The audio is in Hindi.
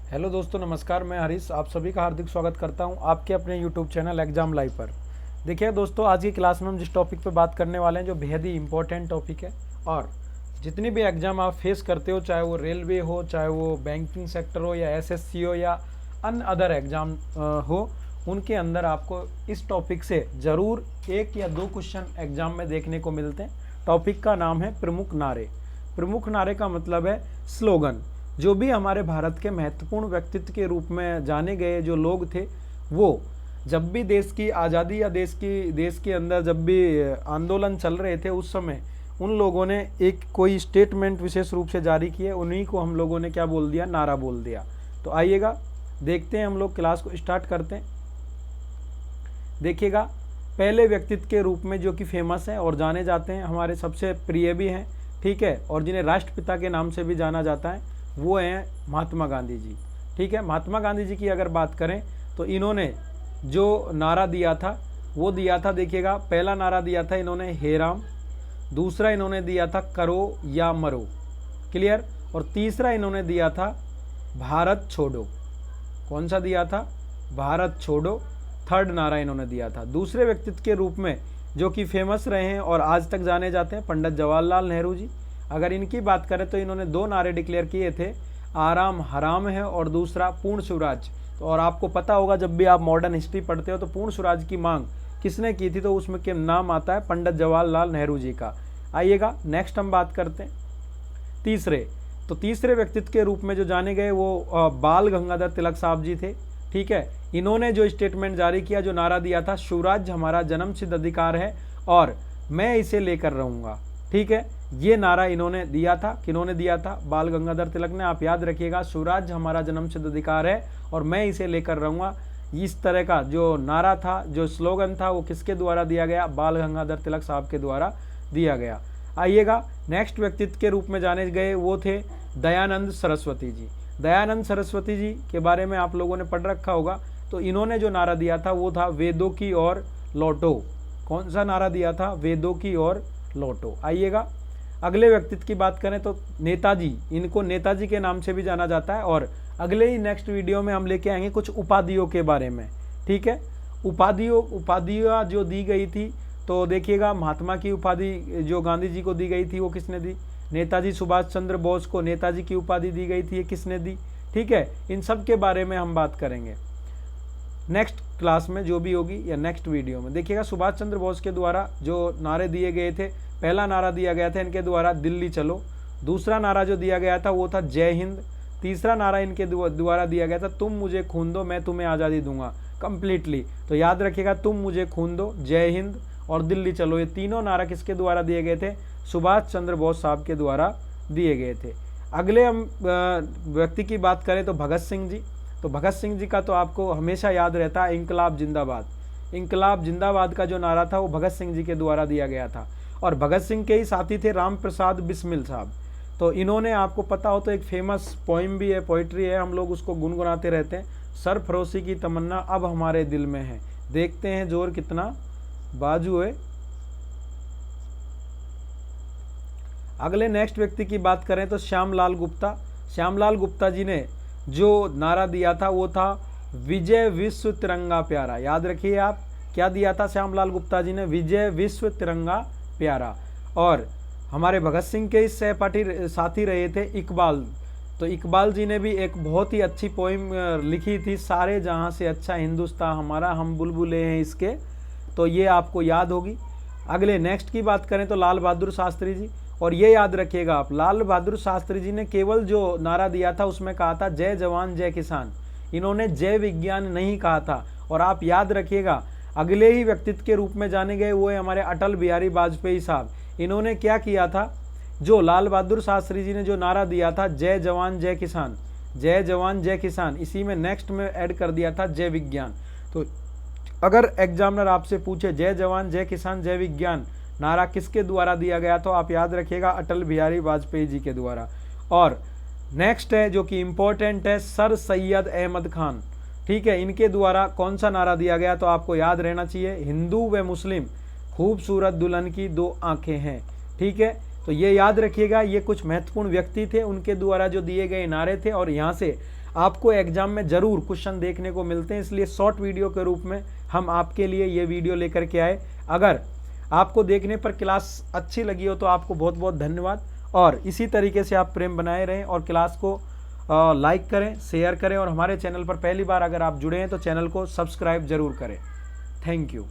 हेलो दोस्तों, नमस्कार। मैं हरीश आप सभी का हार्दिक स्वागत करता हूं आपके अपने यूट्यूब चैनल एग्जाम लाइव पर। देखिए दोस्तों, आज की क्लास में हम जिस टॉपिक पर बात करने वाले हैं जो बेहद ही इंपॉर्टेंट टॉपिक है, और जितनी भी एग्ज़ाम आप फेस करते हो, चाहे वो रेलवे हो, चाहे वो बैंकिंग सेक्टर हो, या एसएससी हो, या अन्य अदर एग्ज़ाम हो, उनके अंदर आपको इस टॉपिक से ज़रूर एक या दो क्वेश्चन एग्जाम में देखने को मिलते हैं। टॉपिक का नाम है प्रमुख नारे। प्रमुख नारे का मतलब है स्लोगन। जो भी हमारे भारत के महत्वपूर्ण व्यक्तित्व के रूप में जाने गए जो लोग थे, वो जब भी देश की आज़ादी या देश के अंदर जब भी आंदोलन चल रहे थे, उस समय उन लोगों ने एक कोई स्टेटमेंट विशेष रूप से जारी किए, उन्हीं को हम लोगों ने क्या बोल दिया, नारा बोल दिया। तो आइएगा देखते हैं, हम लोग क्लास को स्टार्ट करते हैं। देखिएगा, पहले व्यक्तित्व के रूप में जो कि फेमस है और जाने जाते हैं, हमारे सबसे प्रिय भी हैं, ठीक है, और जिन्हें राष्ट्रपिता के नाम से भी जाना जाता है, वो हैं महात्मा गांधी जी। ठीक है, महात्मा गांधी जी की अगर बात करें तो इन्होंने जो नारा दिया था वो दिया था, देखिएगा, पहला नारा दिया था इन्होंने हे राम, दूसरा इन्होंने दिया था करो या मरो, क्लियर, और तीसरा इन्होंने दिया था भारत छोड़ो। कौन सा दिया था? भारत छोड़ो। थर्ड नारा इन्होंने दिया था। दूसरे व्यक्तित्व के रूप में जो कि फेमस रहे हैं और आज तक जाने जाते हैं, पंडित जवाहरलाल नेहरू जी। अगर इनकी बात करें तो इन्होंने दो नारे डिक्लेयर किए थे, आराम हराम है और दूसरा पूर्ण स्वराज। तो और आपको पता होगा, जब भी आप मॉडर्न हिस्ट्री पढ़ते हो तो पूर्ण स्वराज की मांग किसने की थी, तो उसमें के नाम आता है पंडित जवाहरलाल नेहरू जी का। आइएगा नेक्स्ट हम बात करते हैं तीसरे। तो तीसरे व्यक्तित्व के रूप में जो जाने गए वो बाल गंगाधर तिलक साहब जी थे। ठीक है, इन्होंने जो स्टेटमेंट जारी किया, जो नारा दिया था, स्वराज हमारा जन्मसिद्ध अधिकार है और मैं इसे लेकर रहूँगा। ठीक है, ये नारा इन्होंने दिया था। किन्होंने दिया था? बाल गंगाधर तिलक ने। आप याद रखिएगा, स्वराज हमारा जन्मसिद्ध अधिकार है और मैं इसे लेकर रहूँगा। इस तरह का जो नारा था, जो स्लोगन था, वो किसके द्वारा दिया गया? बाल गंगाधर तिलक साहब के द्वारा दिया गया। आइएगा, नेक्स्ट व्यक्तित्व के रूप में जाने गए वो थे दयानंद सरस्वती जी। दयानंद सरस्वती जी के बारे में आप लोगों ने पढ़ रखा होगा। तो इन्होंने जो नारा दिया था वो था वेदों की ओर लौटो। कौन सा नारा दिया था? वेदों की ओर लौटो। आइएगा, अगले व्यक्तित्व की बात करें तो नेताजी, इनको नेताजी के नाम से भी जाना जाता है, और अगले ही नेक्स्ट वीडियो में हम लेके आएंगे कुछ उपाधियों के बारे में। ठीक है, उपाधियाँ जो दी गई थी, तो देखिएगा, महात्मा की उपाधि जो गांधी जी को दी गई थी वो किसने दी? नेताजी सुभाष चंद्र बोस को नेताजी की उपाधि दी गई थी, ये किसने दी? ठीक है, इन सब के बारे में हम बात करेंगे नेक्स्ट क्लास में, जो भी होगी, या नेक्स्ट वीडियो में। देखिएगा, सुभाष चंद्र बोस के द्वारा जो नारे दिए गए थे, पहला नारा दिया गया था इनके द्वारा दिल्ली चलो। दूसरा नारा जो दिया गया था वो था जय हिंद। तीसरा नारा इनके द्वारा दिया गया था तुम मुझे खून दो मैं तुम्हें आज़ादी दूंगा कंप्लीटली। तो याद रखिएगा, तुम मुझे खून दो, जय हिंद और दिल्ली चलो, ये तीनों नारा किसके द्वारा दिए गए थे? सुभाष चंद्र बोस साहब के द्वारा दिए गए थे। अगले हम व्यक्ति की बात करें तो भगत सिंह जी। तो भगत सिंह जी का तो आपको हमेशा याद रहता है इंकलाब जिंदाबाद। इंकलाब जिंदाबाद का जो नारा था वो भगत सिंह जी के द्वारा दिया गया था, और भगत सिंह के ही साथी थे राम प्रसाद बिस्मिल साहब। तो इन्होंने, आपको पता हो तो, एक फेमस पोइम भी है, पोइट्री है, हम लोग उसको गुनगुनाते रहते हैं, सरफरोशी की तमन्ना अब हमारे दिल में है, देखते हैं जोर कितना बाजू है। अगले नेक्स्ट व्यक्ति की बात करें तो श्यामलाल गुप्ता। श्यामलाल गुप्ता जी ने जो नारा दिया था वो था विजय विश्व तिरंगा प्यारा। याद रखिए आप, क्या दिया था श्यामलाल गुप्ता जी ने? विजय विश्व तिरंगा प्यारा। और हमारे भगत सिंह के इस सहपाठी साथी रहे थे इकबाल। तो इकबाल जी ने भी एक बहुत ही अच्छी पोइम लिखी थी, सारे जहां से अच्छा हिंदुस्तान हमारा, हम बुलबुले हैं इसके। तो ये आपको याद होगी। अगले नेक्स्ट की बात करें तो लाल बहादुर शास्त्री जी। और ये याद रखिएगा आप, लाल बहादुर शास्त्री जी ने केवल जो नारा दिया था उसमें कहा था जय जवान जय किसान। इन्होंने जय विज्ञान नहीं कहा था। और आप याद रखिएगा, अगले ही व्यक्तित्व के रूप में जाने गए वो है हमारे अटल बिहारी वाजपेयी साहब। इन्होंने क्या किया था? जो लाल बहादुर शास्त्री जी ने जो नारा दिया था जय जवान जय किसान, जय जवान जय किसान, इसी में नेक्स्ट में ऐड कर दिया था जय विज्ञान। तो अगर एग्जामिनर आपसे पूछे जय जवान जय किसान जय विज्ञान नारा किसके द्वारा दिया गया, तो आप याद रखिएगा अटल बिहारी वाजपेयी जी के द्वारा। और नेक्स्ट है जो कि इम्पोर्टेंट है, सर सैयद अहमद खान। ठीक है, इनके द्वारा कौन सा नारा दिया गया, तो आपको याद रहना चाहिए, हिंदू व मुस्लिम खूबसूरत दुल्हन की दो आंखें हैं। ठीक है, तो ये याद रखिएगा, ये कुछ महत्वपूर्ण व्यक्ति थे, उनके द्वारा जो दिए गए नारे थे। और यहाँ से आपको एग्जाम में ज़रूर क्वेश्चन देखने को मिलते हैं, इसलिए शॉर्ट वीडियो के रूप में हम आपके लिए ये वीडियो लेकर के आए। अगर आपको देखने पर क्लास अच्छी लगी हो तो आपको बहुत बहुत धन्यवाद, और इसी तरीके से आप प्रेम बनाए रहें और क्लास को लाइक करें, शेयर करें, और हमारे चैनल पर पहली बार अगर आप जुड़े हैं तो चैनल को सब्सक्राइब जरूर करें। Thank you.